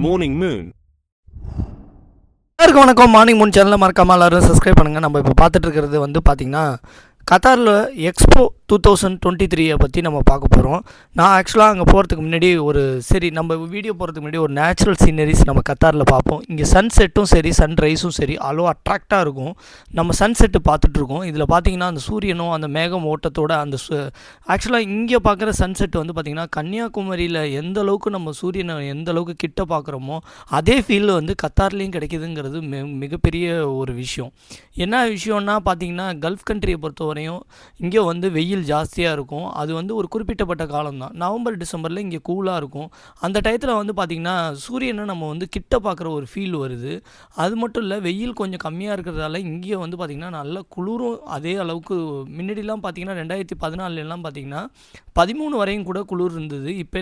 Morning Moon. எல்லாருக்கும் வணக்கம். Morning Moon சேனலில் மறக்காமல் எல்லோரும் சப்ஸ்கிரைப் பண்ணுங்கள். நம்ம இப்போ பார்த்துட்டு இருக்கிறது வந்து பார்த்திங்கன்னா கத்தாரில் எக்ஸ்போ 2023 பற்றி நம்ம பார்க்க போகிறோம். நான் ஆக்சுவலாக அங்கே போகிறதுக்கு முன்னாடி நம்ம வீடியோ போகிறதுக்கு முன்னாடி ஒரு நேச்சுரல் சீனரிஸ் நம்ம கத்தாரில் பார்ப்போம். இங்கே சன்செட்டும் சரி சன்ரைஸும் சரி அவ்வளோ அட்ராக்டாக இருக்கும். நம்ம சன்செட்டு பார்த்துட்ருக்கோம். இதில் பார்த்திங்கன்னா அந்த சூரியனும் அந்த மேகம் ஓட்டத்தோட அந்த ஆக்சுவலாக இங்கே பார்க்குற சன்செட் வந்து பார்த்திங்கன்னா கன்னியாகுமரியில் எந்த அளவுக்கு நம்ம சூரியனை எந்த அளவுக்கு கிட்ட பார்க்குறோமோ அதே ஃபீல் வந்து கத்தார்லேயும் கிடைக்குதுங்கிறது மிகப்பெரிய ஒரு விஷயம். என்ன விஷயம்னா பார்த்திங்கன்னா கல்ஃப் கண்ட்ரியை பொறுத்தவரையும் இங்கே வந்து வெயில் ஜாஸ்தியாக இருக்கும். அது வந்து ஒரு குறிப்பிட்டப்பட்ட காலம் தான். நவம்பர் டிசம்பரில் இங்கே கூலாக இருக்கும். அந்த டயத்தில் வந்து பார்த்திங்கன்னா சூரியனை நம்ம வந்து கிட்ட பார்க்குற ஒரு ஃபீல் வருது. அது மட்டும் இல்லை, வெயில் கொஞ்சம் கம்மியாக இருக்கிறதால இங்கே வந்து பார்த்திங்கன்னா நல்ல குளிரும் அதே அளவுக்கு. முன்னாடிலாம் பார்த்திங்கன்னா 2014 பார்த்திங்கன்னா 13 வரையும் கூட குளிர் இருந்தது. இப்போ